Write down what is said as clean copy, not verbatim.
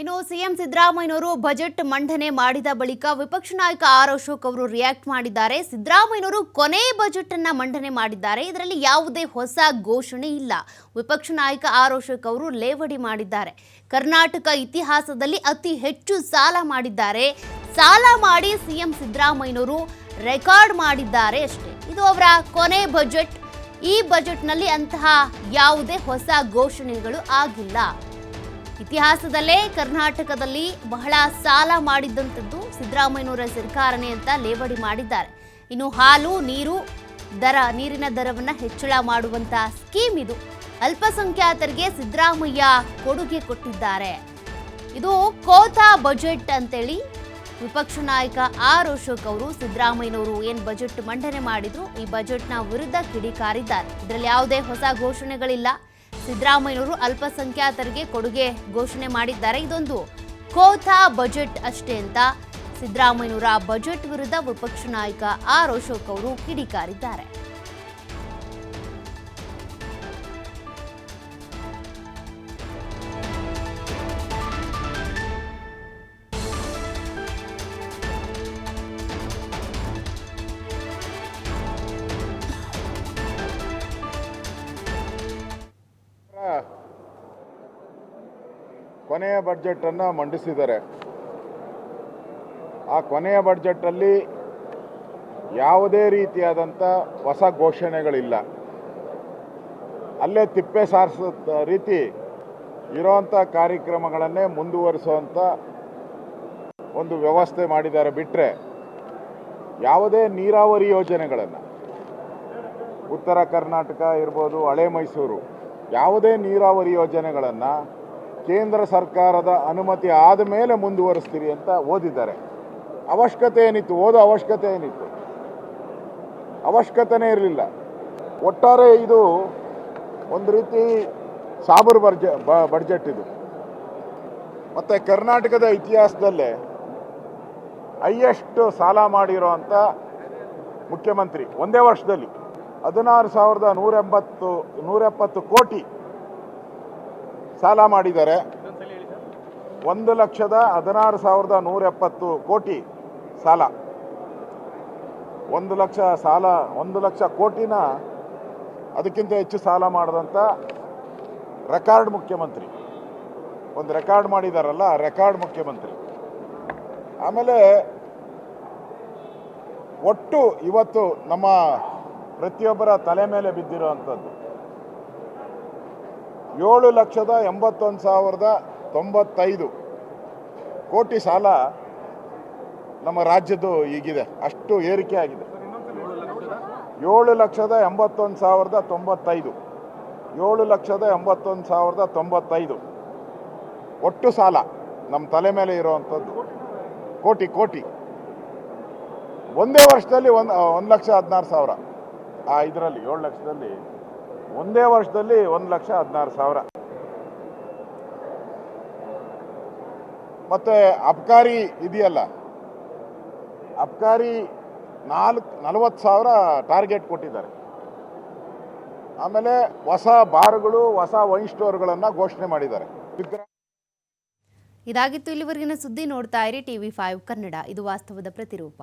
ಇನ್ನು ಸಿಎಂ ಸಿದ್ದರಾಮಯ್ಯನವರು ಬಜೆಟ್ ಮಂಡನೆ ಮಾಡಿದ ಬಳಿಕ ವಿಪಕ್ಷ ನಾಯಕ ಆರ್ ಅಶೋಕ್ ಅವರು ರಿಯಾಕ್ಟ್ ಮಾಡಿದ್ದಾರೆ. ಸಿದ್ದರಾಮಯ್ಯನವರು ಕೊನೆ ಬಜೆಟ್ ಅನ್ನು ಮಂಡನೆ ಮಾಡಿದ್ದಾರೆ. ಇದರಲ್ಲಿ ಯಾವುದೇ ಹೊಸ ಘೋಷಣೆ ಇಲ್ಲ. ವಿಪಕ್ಷ ನಾಯಕ ಆರ್ ಅಶೋಕ್ ಅವರು ಲೇವಡಿ ಮಾಡಿದ್ದಾರೆ. ಕರ್ನಾಟಕ ಇತಿಹಾಸದಲ್ಲಿ ಅತಿ ಹೆಚ್ಚು ಸಾಲ ಮಾಡಿದ್ದಾರೆ. ಸಾಲ ಮಾಡಿ ಸಿಎಂ ಸಿದ್ದರಾಮಯ್ಯನವರು ರೆಕಾರ್ಡ್ ಮಾಡಿದ್ದಾರೆ ಅಷ್ಟೇ. ಇದು ಅವರ ಕೊನೆ ಬಜೆಟ್. ಈ ಬಜೆಟ್ನಲ್ಲಿ ಅಂತಹ ಯಾವುದೇ ಹೊಸ ಘೋಷಣೆಗಳು ಆಗಿಲ್ಲ. ಇತಿಹಾಸದಲ್ಲೇ ಕರ್ನಾಟಕದಲ್ಲಿ ಬಹಳ ಸಾಲ ಮಾಡಿದ್ದಂಥದ್ದು ಸಿದ್ದರಾಮಯ್ಯನವರ ಸರ್ಕಾರನೇ ಅಂತ ಲೇವಡಿ ಮಾಡಿದ್ದಾರೆ. ಇನ್ನು ಹಾಲು ನೀರಿನ ದರವನ್ನು ಹೆಚ್ಚಳ ಮಾಡುವಂತ ಸ್ಕೀಮ್ ಇದು. ಅಲ್ಪಸಂಖ್ಯಾತರಿಗೆ ಸಿದ್ದರಾಮಯ್ಯ ಕೊಡುಗೆ ಕೊಟ್ಟಿದ್ದಾರೆ. ಇದು ಕೋತಾ ಬಜೆಟ್ ಅಂತೇಳಿ ವಿಪಕ್ಷ ನಾಯಕ ಆರ್ ಅಶೋಕ್ ಅವರು ಸಿದ್ದರಾಮಯ್ಯನವರು ಏನು ಬಜೆಟ್ ಮಂಡನೆ ಮಾಡಿದ್ರು ಈ ಬಜೆಟ್ನ ವಿರುದ್ಧ ಕಿಡಿಕಾರಿದ್ದಾರೆ. ಇದರಲ್ಲಿ ಯಾವುದೇ ಹೊಸ ಘೋಷಣೆಗಳಿಲ್ಲ. ಸಿದ್ದರಾಮಯ್ಯನವರು ಅಲ್ಪಸಂಖ್ಯಾತರಿಗೆ ಕೊಡುಗೆ ಘೋಷಣೆ ಮಾಡಿದ್ದಾರೆ. ಇದೊಂದು ಕೋತಾ ಬಜೆಟ್ ಅಷ್ಟೇ ಅಂತ ಸಿದ್ದರಾಮಯ್ಯನವರ ಬಜೆಟ್ ವಿರುದ್ಧ ವಿಪಕ್ಷ ನಾಯಕ ಆರ್ ಅಶೋಕ್ ಅವರು ಕಿಡಿಕಾರಿದ್ದಾರೆ. ಕೊನೆಯ ಬಜೆಟ್ ಅನ್ನು ಮಂಡಿಸಿದ್ದಾರೆ. ಆ ಕೊನೆಯ ಬಜೆಟ್ ಅಲ್ಲಿ ಯಾವುದೇ ರೀತಿಯಾದಂಥ ಹೊಸ ಘೋಷಣೆಗಳಿಲ್ಲ. ಅಲ್ಲೇ ತಿಪ್ಪೆ ಸಾರಿಸೋ ರೀತಿ ಇರೋವಂಥ ಕಾರ್ಯಕ್ರಮಗಳನ್ನೇ ಮುಂದುವರಿಸುವಂಥ ಒಂದು ವ್ಯವಸ್ಥೆ ಮಾಡಿದ್ದಾರೆ. ಬಿಟ್ಟರೆ ಯಾವುದೇ ನೀರಾವರಿ ಯೋಜನೆಗಳನ್ನು ಉತ್ತರ ಕರ್ನಾಟಕ ಇರ್ಬೋದು, ಹಳೆ ಮೈಸೂರು, ಯಾವುದೇ ನೀರಾವರಿ ಯೋಜನೆಗಳನ್ನು ಕೇಂದ್ರ ಸರ್ಕಾರದ ಅನುಮತಿ ಆದ ಮೇಲೆ ಮುಂದುವರಿಸ್ತೀರಿ ಅಂತ ಓದಿದ್ದಾರೆ. ಅವಶ್ಯಕತೆ ಏನಿತ್ತು? ಓದೋ ಅವಶ್ಯಕತೆ ಏನಿತ್ತು? ಅವಶ್ಯಕತೆನೇ ಇರಲಿಲ್ಲ. ಒಟ್ಟಾರೆ ಇದು ಒಂದು ರೀತಿ ಸಾಬರ್ ಬಡ್ಜೆಟ್ ಇದು. ಮತ್ತು ಕರ್ನಾಟಕದ ಇತಿಹಾಸದಲ್ಲೇ ಹೈಯೆಸ್ಟ್ ಸಾಲ ಮಾಡಿರೋಂಥ ಮುಖ್ಯಮಂತ್ರಿ ಒಂದೇ ವರ್ಷದಲ್ಲಿ 16,170 ಕೋಟಿ ಸಾಲ ಮಾಡಿದ್ದಾರೆ. 1,16,170 ಕೋಟಿ ಸಾಲ. 1 ಲಕ್ಷ ಕೋಟಿನ ಅದಕ್ಕಿಂತ ಹೆಚ್ಚು ಸಾಲ ಮಾಡಿದಂಥ ರೆಕಾರ್ಡ್ ಮುಖ್ಯಮಂತ್ರಿ. ಒಂದು ರೆಕಾರ್ಡ್ ಮಾಡಿದಾರಲ್ಲ, ರೆಕಾರ್ಡ್ ಮುಖ್ಯಮಂತ್ರಿ. ಆಮೇಲೆ ಒಟ್ಟು ಇವತ್ತು ನಮ್ಮ ಪ್ರತಿಯೊಬ್ಬರ ತಲೆ ಮೇಲೆ ಬಿದ್ದಿರೋವಂಥದ್ದು 7,81,095 ಕೋಟಿ ಸಾಲ ನಮ್ಮ ರಾಜ್ಯದ್ದು ಈಗಿದೆ. ಅಷ್ಟು ಏರಿಕೆ ಆಗಿದೆ. 7,81,095 7,81,095 ಒಟ್ಟು ಸಾಲ ನಮ್ಮ ತಲೆ ಮೇಲೆ ಇರುವಂಥದ್ದು ಕೋಟಿ. ಒಂದೇ ವರ್ಷದಲ್ಲಿ 1,16,000. ಇದರಲ್ಲಿ 7 ಲಕ್ಷದಲ್ಲಿ ಒಂದೇ ವರ್ಷದಲ್ಲಿ 1,16,000. ಮತ್ತೆ ಅಬ್ಕಾರಿ ಇದೆಯಲ್ಲ, ಅಬ್ಕಾರಿ 40,000 ಟಾರ್ಗೆಟ್ ಕೊಟ್ಟಿದ್ದಾರೆ. ಆಮೇಲೆ ಹೊಸ ಬಾರ್ಗಳು, ಹೊಸ ವೈನ್ ಸ್ಟೋರ್ಗಳನ್ನು ಘೋಷಣೆ ಮಾಡಿದ್ದಾರೆ. ಇದಾಗಿತ್ತು ಇಲ್ಲಿವರೆಗಿನ ಸುದ್ದಿ. ನೋಡ್ತಾ ಇರಿ TV5 ಕನ್ನಡ. ಇದು ವಾಸ್ತವದ ಪ್ರತಿರೂಪ.